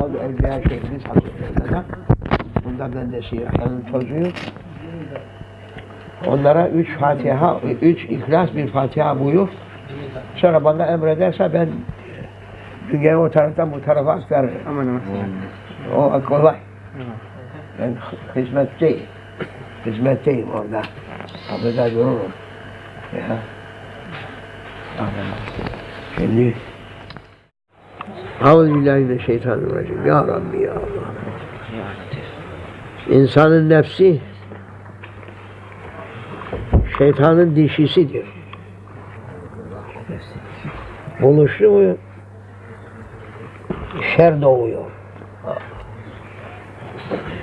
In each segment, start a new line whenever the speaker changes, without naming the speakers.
Tabi Evliya Şeyhimiz Hazretleri'ne bundan ben de siyahanın tozuyum. Onlara 3 Fatiha, 3 İhlas, bir Fatiha buyur. Sonra bana emrederse ben dünyayı o taraftan bu tarafa aktarırım.
Aman.
O kolay. Ben hizmetteyim orada. Kapıda dururum. Ya. Şimdi Euzubillahimineşşeytanirracim. Ya Rabbi ya Allah. İnsanın nefsi şeytanın dişisidir. Buluştu mu şer doğuyor.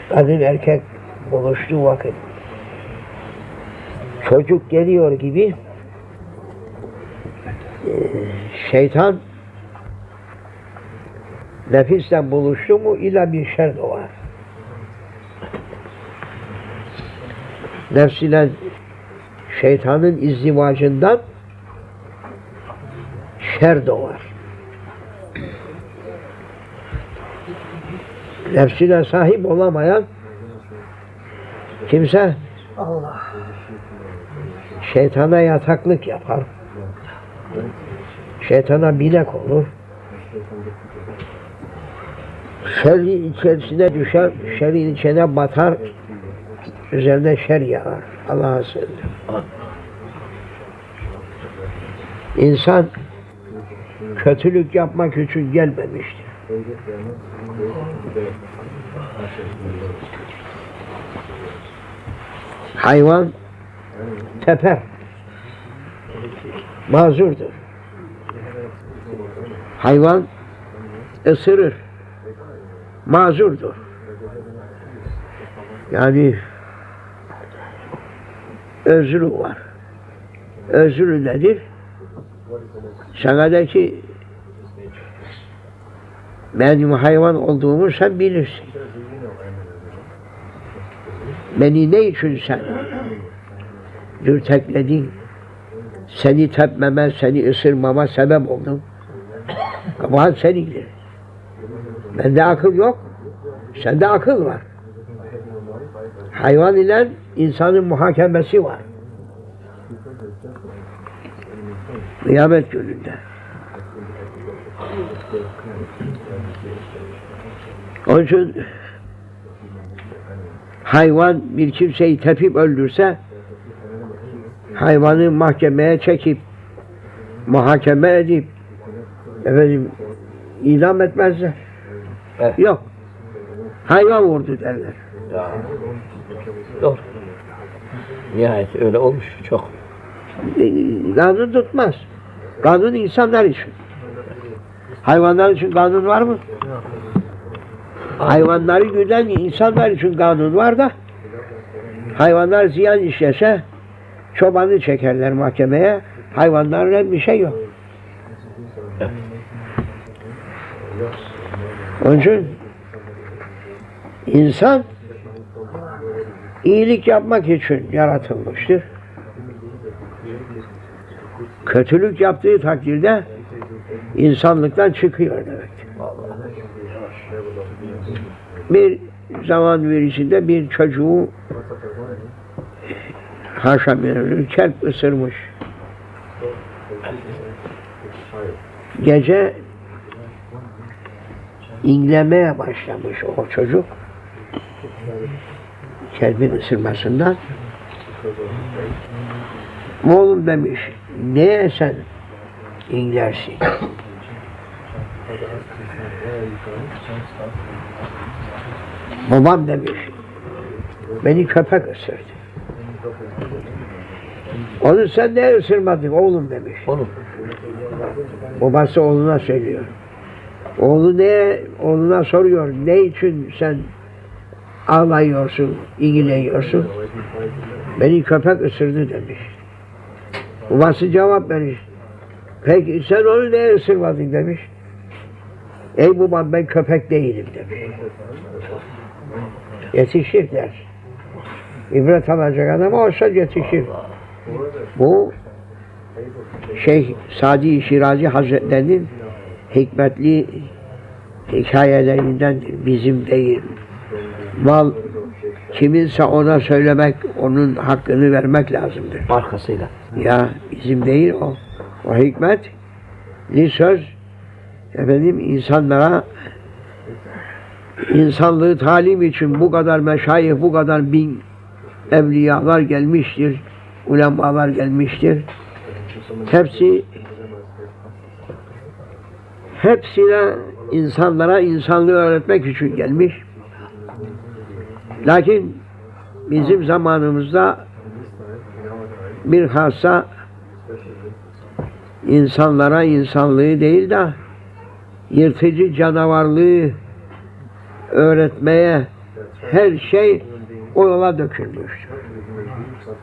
Kadın erkek buluştuğu vakit çocuk geliyor gibi şeytan nefisten buluştu mu illa bir şer doğar. Nefs ile şeytanın izdivacından şer doğar. Nefsine sahip olamayan kimse şeytana yataklık yapar. Şeytana binek olur. Şerrin içerisine düşer, şerrin içine batar, üzerine şer yağar. Allah'a sığınırım. İnsan kötülük yapmak için gelmemiştir. Hayvan teper, mazurdur. Hayvan ısırır, mazurdur. Yani özrü var. Özrü nedir? Sana de ki benim hayvan olduğumu sen bilirsin. Beni ne için sen dürtekledin? Seni tepmeme, seni ısırmama sebep oldum. Kabahat senindir. Bende akıl yok, sende akıl var. Hayvan ile insanın muhakemesi var. Kıyamet gününde. Onun için hayvan bir kimseyi tepip öldürse hayvanı mahkemeye çekip muhakeme edip idam etmezler. Evet. Yok. Hayvan vurdu derler.
Ya. Doğru. Nihayet öyle olmuş çok.
Kanun tutmaz. Kanun insanlar için. Hayvanlar için kanun var mı? Hayvanları güden insanlar için kanun var da hayvanlar ziyan işlese çobanı çekerler mahkemeye. Hayvanlarla bir şey yok. Onun için insan iyilik yapmak için yaratılmıştır. Kötülük yaptığı takdirde insanlıktan çıkıyor demektir. Bir zaman birisinde bir çocuğu haşa bir kelp ısırmış. Gece inlemeye başlamış o çocuk. Kelbin ısırmasından. Oğlum demiş, neye sen inlersin? Babam demiş, beni köpek ısırdı. Onu sen ne ısırmadın oğlum demiş.
Onu.
Babası oğluna söylüyor. Oğluna soruyor, ne için sen ağlıyorsun, ilgileniyorsun? Beni köpek ısırdı demiş. Babası cevap vermiş. Peki sen onu ne ısırmadın demiş. Ey babam ben köpek değilim demiş. Yetişir der. İbret alacak adam olsa yetişir. Bu Şeyh Sadi Şirazi Hazretleri'nin hikmetli hikayelerindendir, bizim değil. Mal kiminse ona söylemek, onun hakkını vermek lazımdır.
Markasıyla.
Ya bizim değil o. O hikmetli söz efendim insanlara insanlığı talim için bu kadar meşayih, bu kadar bin evliyalar gelmiştir, ulemalar gelmiştir. Hepsine insanlara insanlığı öğretmek için gelmiş. Lakin bizim zamanımızda bilhassa insanlara insanlığı değil de yırtıcı canavarlığı öğretmeye her şey o yola dökülmüştür.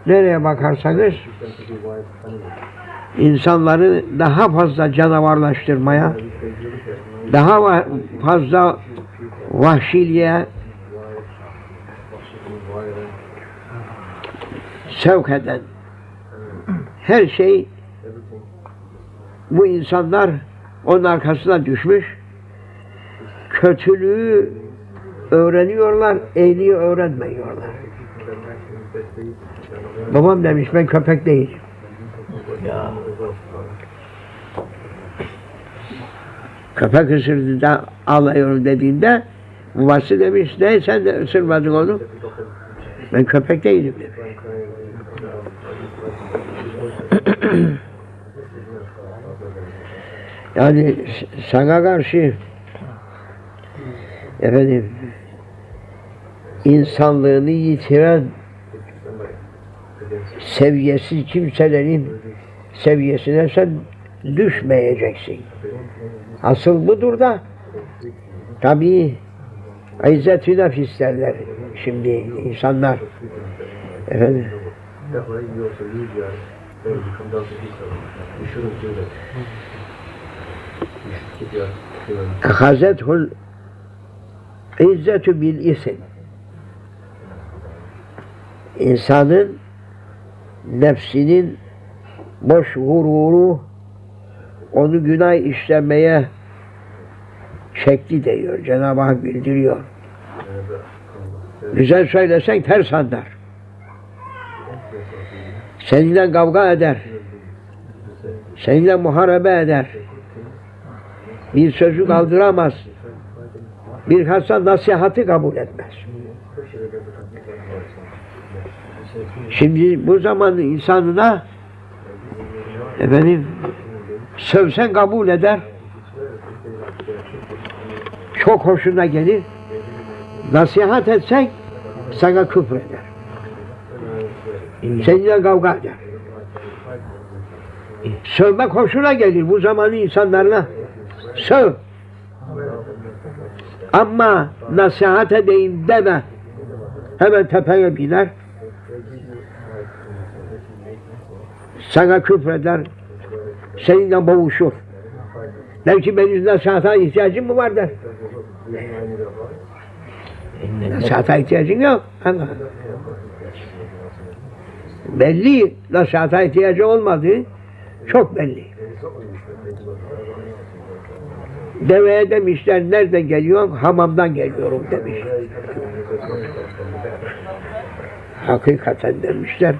Nereye bakarsanız insanları daha fazla canavarlaştırmaya, daha fazla vahşiliğe sevk eden her şey, bu insanlar onun arkasına düşmüş, kötülüğü öğreniyorlar, iyiliği öğrenmiyorlar. Babam demiş, ben köpek değilim.
Ya.
Köpek ısırdı da ağlıyorum dediğinde babası demiş, ne sen de ısırmadın onu? Ben köpek değilim demiş. Yani sana karşı efendim insanlığını yitiren seviyesiz kimselerin seviyesine sen düşmeyeceksin. Asıl budur da tabii izzet-i nefis derler şimdi insanlar. Efendim ehazethul izzetü bil isim. İnsanın nefsinin boş gururu onu günah işlemeye şekli diyor. Cenab-ı Hak bildiriyor. Güzel söylesen ters anlar. Seninle kavga eder. Seninle muharebe eder. Bir sözü kaldıramaz. Bilhassa nasihatı kabul etmez. Şimdi bu zamanın insanına efendim sövsen kabul eder. Çok hoşuna gelir. Nasihat etsen sana küfür eder. Seninle kavga eder. Sövmek hoşuna gelir bu zamanın insanlarına. Söv. Ama nasihat edeyim deme. Hemen tepeye biner. Sana küfreder. Seninle boğuşur. Der ki benim nasihata ihtiyacım mı var der. Nasihata ihtiyacın yok. Ama belli nasihata ihtiyacı olmadığı çok belli. Deveye demişler, nereden geliyorsun? Hamamdan geliyorum demiş. Hakikaten demişler,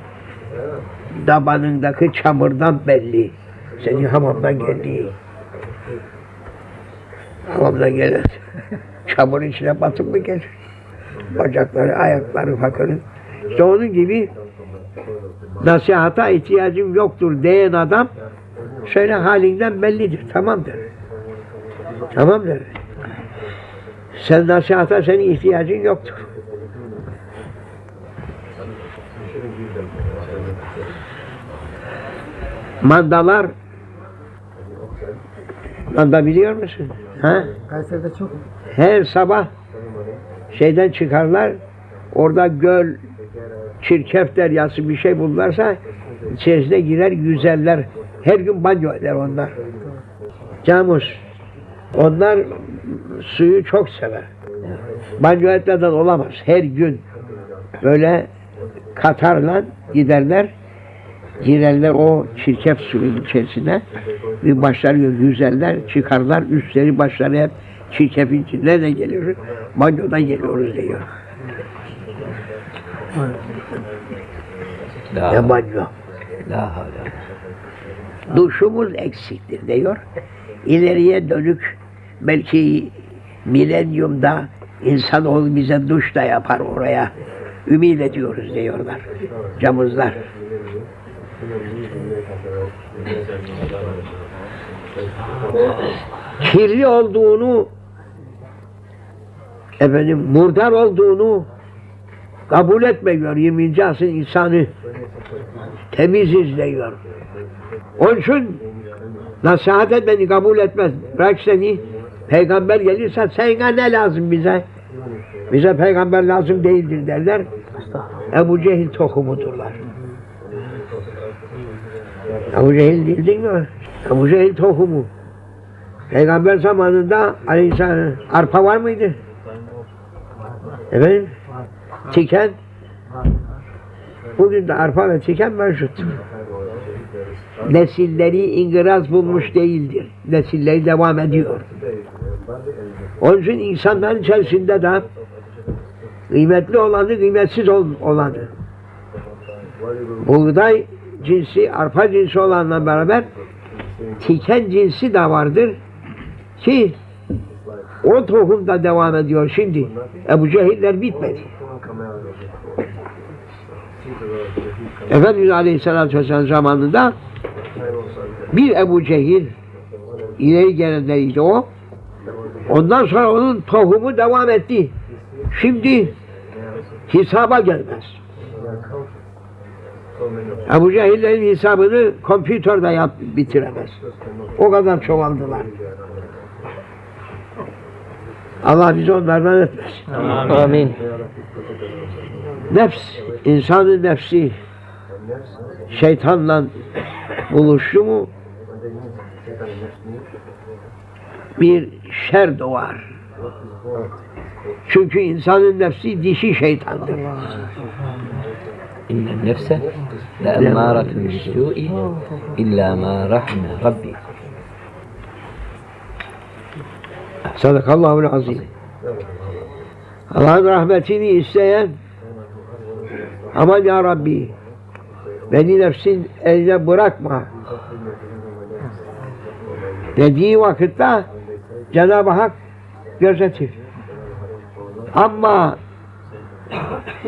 dabanındaki çamurdan belli. Senin hamamdan geldiği. Hamamdan gelen çamurun içine batıp mı gelir? Bacakları, ayakları fakirin. İşte onun gibi nasihata ihtiyacım yoktur diyen adam şöyle halinden bellidir. Tamamdır. Tamamdır. Sen nasihata senin ihtiyacın yoktur. Mandalar, manda biliyor musun? Ha?
Kayseri'de çok.
Her sabah şeyden çıkarlar, orada göl, çirkef deryası bir şey bulurlarsa içerisine girer yüzerler. Her gün banyo eder onlar. Camus, onlar suyu çok sever. Banyo etmeden olamaz. Her gün böyle katarla giderler, girerler o çirkef suyun içerisine, bir başları yüzerler, çıkarlar, üstleri başları hep Çirkefin içinde de geliyoruz, banyodan geliyoruz diyor. Ne banyo?
La havle.
Duşumuz eksiktir diyor. İleriye dönük belki milenyumda insanoğlu bize duş da yapar oraya. Ümit ediyoruz diyorlar. Camızlar. Kirli olduğunu, murdar olduğunu kabul etmiyor 20. asır insanı. Temiz izliyor. Onun için nasihat et beni kabul etmez. Bırak seni. Peygamber gelirse sana ne lazım bize? Bize peygamber lazım değildir derler. Ebu Cehil tohumudurlar. Ebu Cehil bildin mi? Ebu Cehil tohumu. Peygamber zamanında aleyhisselam arpa var mıydı? Efendim? Tiken. Bugün de arpa ve tiken mevcut. Nesilleri ingiraz bulmuş değildir. Nesilleri devam ediyor. Onun için insanların içerisinde de kıymetli olanı, kıymetsiz olanı. Buğday cinsi, arpa cinsi olanla beraber tiken cinsi de vardır ki o tohum da devam ediyor şimdi. Ebu Cehiller bitmedi. Efendimiz Aleyhisselatü Vesselam zamanında bir Ebu Cehil ileri gelenleriydi o. Ondan sonra onun tohumu devam etti. Şimdi hesaba gelmez. Ebu Cehillerin hesabını kompütörde bitiremez. O kadar çoğaldılar. Allah bizi onlardan etmesin.
Amin.
Nefs, insanın nefsi şeytanla buluştu mu bir şer doğar. Çünkü insanın nefsi dişi şeytandır.
İnnen nefse la emmâratun bis-sû'i illâ mâ rahme Rabbi.
Sadakallahul azim. Allah'ın rahmetini isteyen aman ya Rabbi beni nefsin eline bırakma dediği vakitte Cenab-ı Hak gözetir. Ama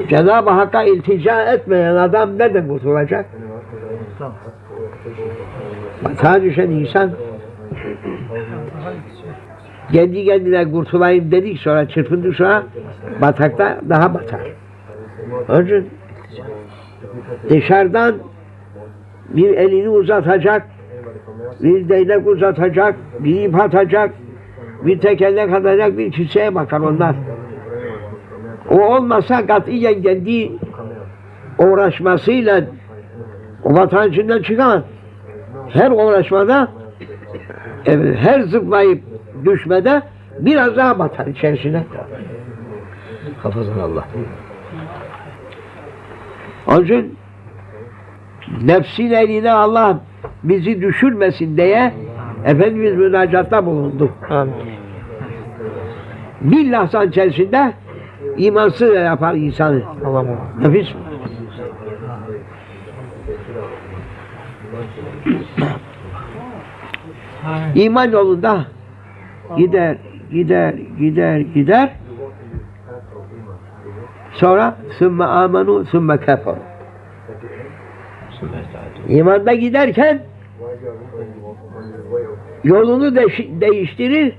Cenab-ı Hakk'a iltica etmeyen adam nereden kurtulacak? Batağa düşen insan kendi kendine kurtulayım dedik sonra çırpındık sonra batakta daha batar. Onun için dışarıdan bir elini uzatacak, bir değnek uzatacak, bir ip atacak, bir tekerlek atacak, bir kimseye bakar onlar. O olmasa katiyen kendi uğraşmasıyla o vatan içinden çıkamaz. Her uğraşmada, her zıplayıp düşmede biraz daha batar içerisine.
Hafızan Allah.
Onun için nefsin eline Allah bizi düşürmesin diye Efendimiz münacatta bulundu.
Amin.
Bir lahza içerisinde imansız yapar insanı. Nefis. İman yolunda gider. Sonra sümme amenu sümme kefer. İmanda giderken yolunu değiştirir,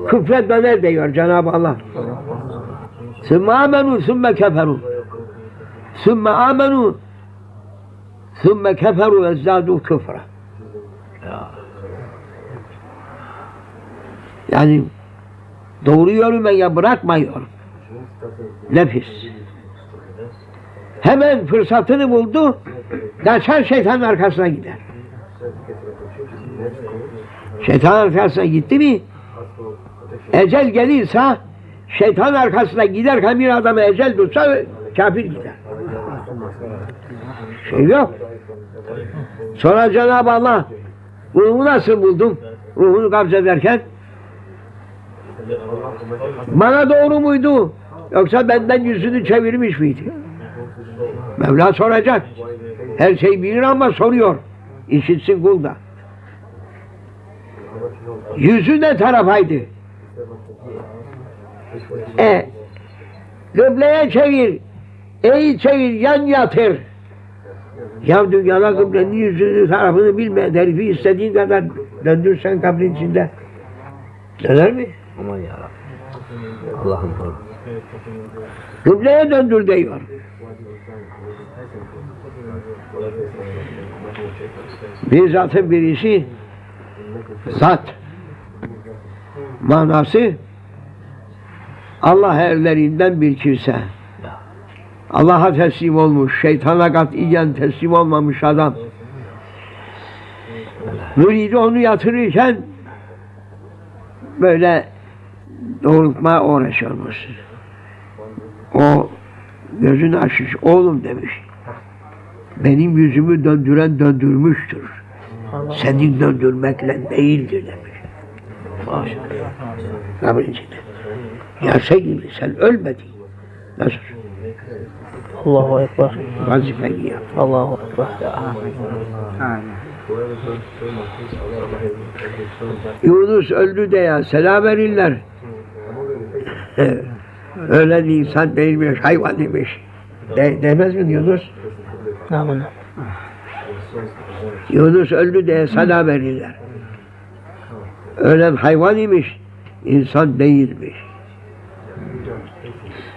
küfre döner diyor Cenab-ı Allah. Sümme amenu sümme keferu. Sümme amenu sümme keferu ezdadu küfre. Yani doğru yürümeye bırakmıyor. Nefis. Hemen fırsatını buldu, kaçar şeytanın arkasına gider. Şeytanın arkasına gitti mi, ecel gelirse, şeytanın arkasına giderken bir adamı ecel tutsa, kafir gider. Şey yok. Sonra Cenab-ı Allah, ruhu nasıl buldum? Ruhunu kabz ederken, Bana doğru muydu? Yoksa benden yüzünü çevirmiş miydi? Mevla soracak. Her şey bilir ama soruyor. İşitsin kul da. Yüzü ne tarafaydı? Kıbleye çevir. Eği çevir, yan yatır. Ya dünyada kıblenin yüzünü tarafını bilme. Herifi istediğin kadar döndürsen kabrin içinde. Döner mi?
Aman yarabbim. Allah'ım korusun.
Kıbleye döndür diyor. Bir zatın birisi zat manası Allah erlerinden bir kimse. Allah'a teslim olmuş, şeytana katiyen teslim olmamış adam. Müridi onu yatırırken böyle doğrultmaya uğraşıyormuş. O gözünü açmış, oğlum demiş. Benim yüzümü döndüren döndürmüştür. Senin döndürmekle değildir demiş. Maşallah. Yaşa gibi sen ölmedin. Nasıl?
Allahu Ekber.
Vazifeni yap.
Allahu Ekber.
Yunus öldü de ya selam verirler. Ölen insan değilmiş, hayvan demiş. Demez mi Yunus?
Amin.
Yunus öldü diye selam verirler. Ölen hayvan imiş, insan değilmiş.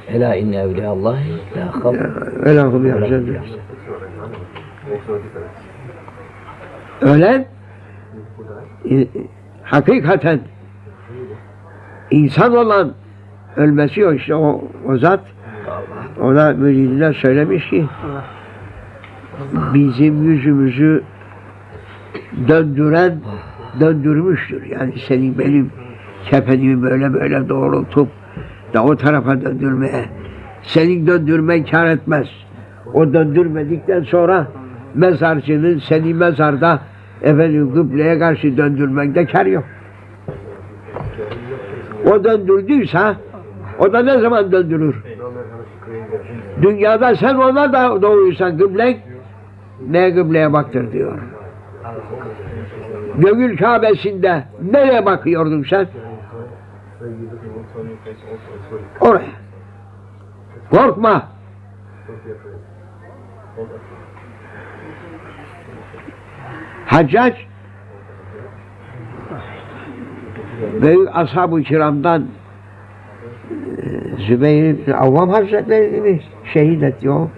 Ela inne evliyallahi la havf.
Velahum yahzanun. Ölen hakikaten insan olan ölmesi yok işte o zat ona müridine söylemiş ki bizim yüzümüzü döndürmüştür. Yani senin benim kefenimi böyle doğrultup da o tarafa döndürmeye. Senin döndürmen kâr etmez. O döndürmedikten sonra mezarcının seni mezarda kıbleye karşı döndürmekte kâr yok. O döndürdüyse o da ne zaman döndürür? Dünyada sen ona da doğruysan kıble ne kıbleye baktır diyor. Gönül Kâbesi'nde nereye bakıyordun sen? Oraya. Korkma. Haccac büyük ashab-ı kiramdan Zübeyir bin Avvam Hazretleri'ni şehit etti o.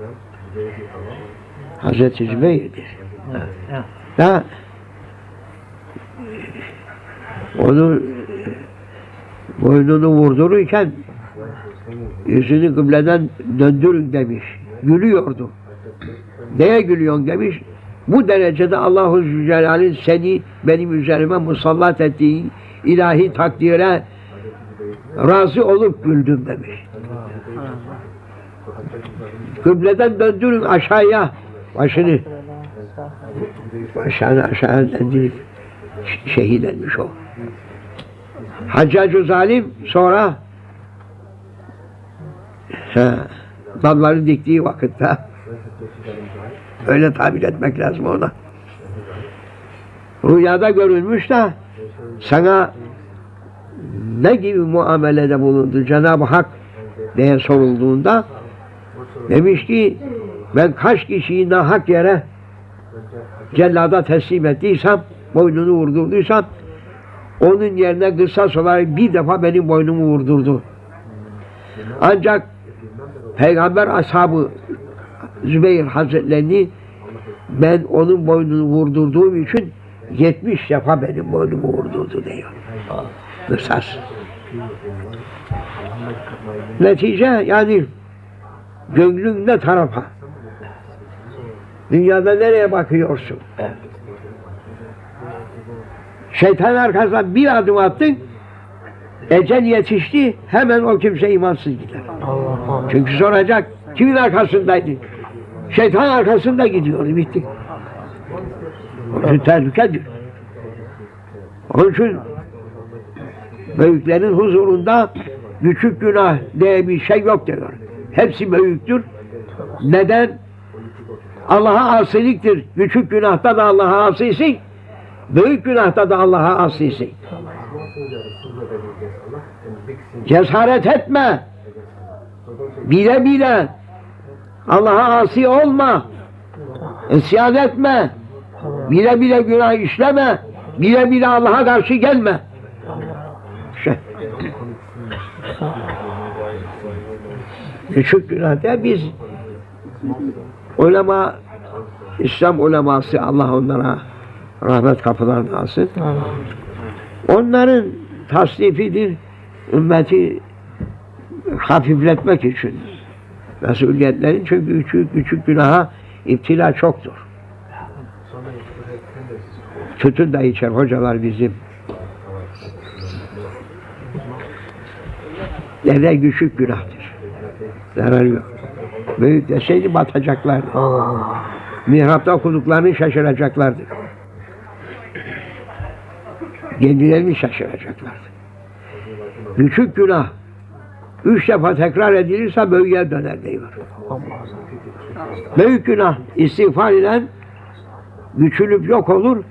Hazreti Zübeyir'dir. Da onu boynunu vurdururken yüzünü kıbleden döndürün demiş. Gülüyordu. Neye gülüyorsun demiş. Bu derecede Allahu Zülcelal'in seni benim üzerime musallat ettiği ilahi takdire razı olup güldüm demiş. Kıbleden döndürün aşağıya başını. Başını aşağı döndürüp şehit etmiş o. Haccac-ı Zalim sonra dalları diktiği vakitte öyle tabir etmek lazım ona. Rüyada görülmüş de sana ne gibi muamelede bulundu Cenab-ı Hak diye sorulduğunda demiş ki ben kaç kişiyi nahak yere cellada teslim ettiysem, boynunu vurdurduysam onun yerine kısas olarak bir defa benim boynumu vurdurdu. Ancak Peygamber ashabı Zübeyir Hazretlerini ben onun boynunu vurdurduğum için 70 defa benim boynumu vurdurdu diyor. Kısas. Netice yani gönlün ne tarafa? Dünyada nereye bakıyorsun?
Evet.
Şeytan arkasından bir adım attın, ecel yetişti, hemen o kimse imansız gider. Çünkü soracak, kimin arkasındaydın? Şeytan arkasında gidiyordu, bitti. Onun için tehlikedir. Onun için Büyüklerin huzurunda küçük günah diye bir şey yok diyor. Hepsi büyüktür. Neden? Allah'a asiliktir. Küçük günahta da Allah'a asisin. Büyük günahta da Allah'a asisin. Cesaret etme. Bile bile Allah'a asi olma. İsyan etme. Bile bile günah işleme. Bile bile Allah'a karşı gelme. Küçük günahda biz ulema, İslam uleması, Allah onlara rahmet kapılarını alsın. Onların tasnifidir, ümmeti hafifletmek için. Mesuliyetlerin, çünkü küçük günaha iptila çoktur. Tütün de içer hocalar bizim. Deve küçük günahtır. Zararı yok. Büyük deseydi batacaklardı. Mihrapta okuduklarını şaşıracaklardı. Kendilerini şaşıracaklardı. Küçük günah 3 defa tekrar edilirse büyüğe döner diyor. Büyük günah istiğfar ile küçülüp yok olur.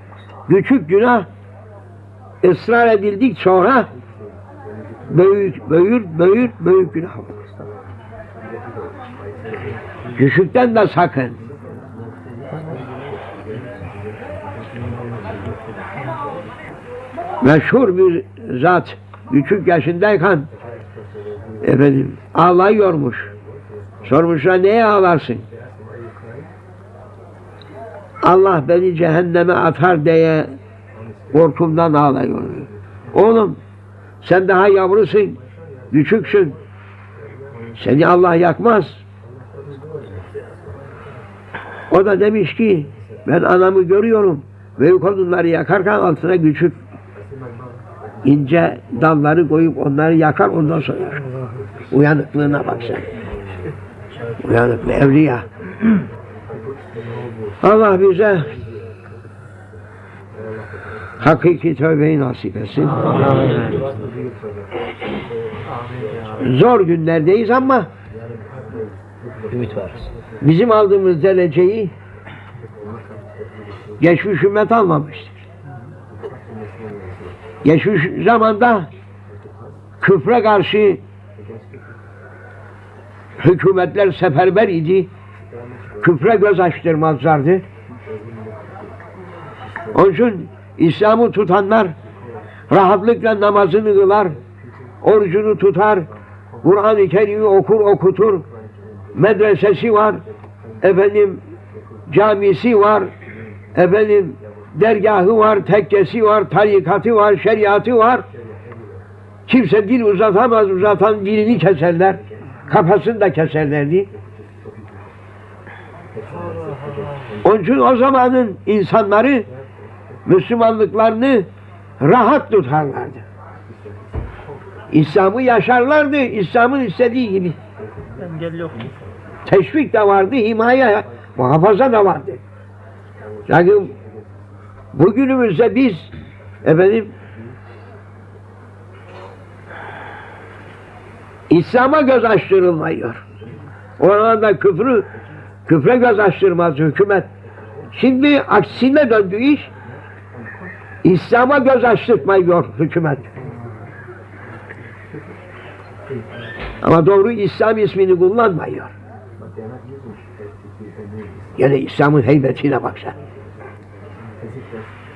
Küçük günah ısrar edildik sonra büyük günah olur. Küçükten de sakın. Meşhur bir zat küçük yaşındayken ağlıyormuş. Sormuşlar, neye ağlarsın? Allah beni cehenneme atar diye korkumdan ağlıyor. Oğlum, sen daha yavrusun, küçüksün. Seni Allah yakmaz. O da demiş ki, ben anamı görüyorum. Büyük odunları yakarken altına küçük ince dalları koyup onları yakar, ondan sonra yakar. Uyanıklığına bak sen. Uyanıklı evliya. Allah bize hakiki tövbeyi nasip etsin. Zor günlerdeyiz ama
ümit var.
Bizim aldığımız dereceyi geçmiş ümmet almamıştır. Geçmiş zamanda küfre karşı hükümetler seferber idi. Küfre göz açtırmazlardı. Onun için İslam'ı tutanlar rahatlıkla namazını kılar, orucunu tutar, Kur'an-ı Kerim'i okur okutur, medresesi var, camisi var, dergahı var, tekkesi var, tarikatı var, şeriatı var. Kimse dil uzatamaz, uzatan dilini keserler, kafasını da keserlerdi. Onun için o zamanın insanları Müslümanlıklarını rahat tutarlardı. İslam'ı yaşarlardı, İslam'ın istediği gibi.
Engel yok.
Teşvik de vardı, himaye, muhafaza da vardı. Yani bugünümüzde biz İslam'a göz açtırılmıyor. Orada küfre göz açtırmaz hükümet. Şimdi aksine döndü iş. İslam'a göz açtırmıyor hükümet. Ama doğru İslam ismini kullanmıyor. Yani İslam'ın heybetine baksa.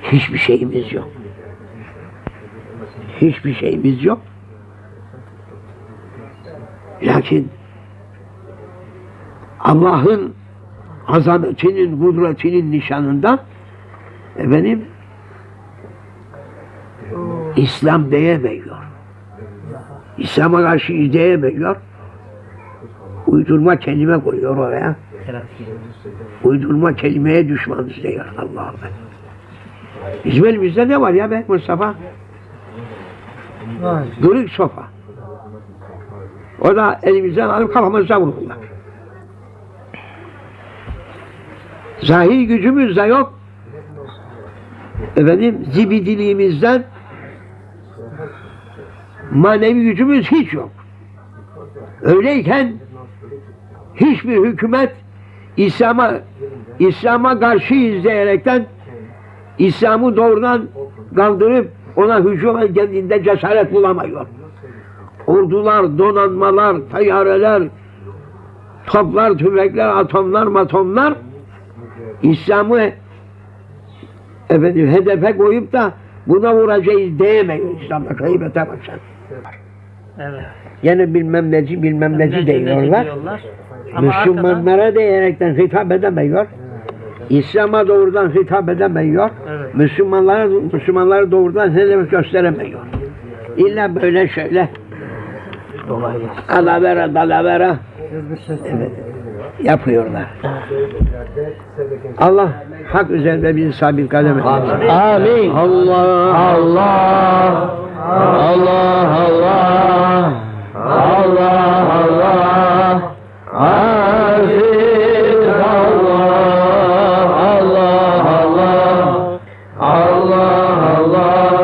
Hiçbir şeyimiz yok. Hiçbir şeyimiz yok. Lakin Allah'ın azametinin, kudretinin nişanında İslam diyemiyor. İslam'a karşı diyemiyor. Uydurma kelime koyuyor oraya. Uydurma kelimeye düşmanız diyor Allah'ım. Bizim elimizde ne var ya be Mustafa? Kırık sopa. O da elimizden alıp kafamızda vururlar. Zahir gücümüz de yok. Zibidiliğimizden Manevi gücümüz hiç yok. Öyleyken hiçbir hükümet İslam'a karşıyız diyerekten İslam'ı doğrudan kaldırıp ona hücum edildiğinde cesaret bulamıyor. Ordular, donanmalar, tayyareler, toplar, tüfekler, atomlar, matomlar İslam'ı hedefe koyup da buna vuracağız diyemiyor İslam'a gıybete başlar.
Evet.
Yine bilmem neci diyorlar.
Ama
Müslümanlara diyerekten hitap edemiyor. İslam'a doğrudan hitap edemiyor.
Evet.
Müslümanlara doğrudan hedef gösteremiyor. İlla böyle şöyle alavera dalavera evet, yapıyorlar. Allah hak üzerinde bizi sabit kadem etsin.
Amin.
Allah
Allah. Allah Allah. Allah Allah. Aziz Allah. Allah Allah. Allah Allah.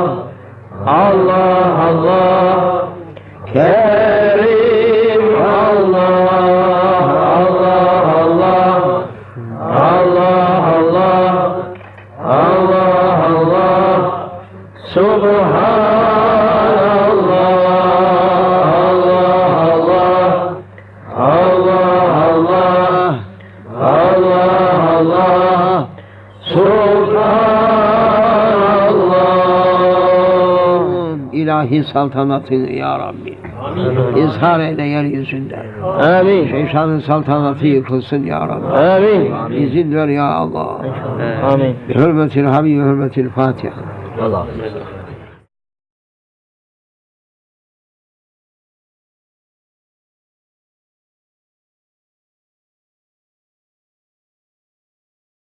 Allah Allah. Kerim Allah. Allah Allah. Allah Allah. Allah Allah. Subhanallah.
İlahi saltanatını ya Rabbi izhar eyle yeryüzünde.
Amin.
Şeytanın saltanatı yıkılsın ya Rabbi.
Amin.
İzin ver ya Allah.
Amin.
Bi hürmetil Habib, hürmetil Fatiha.
Allah.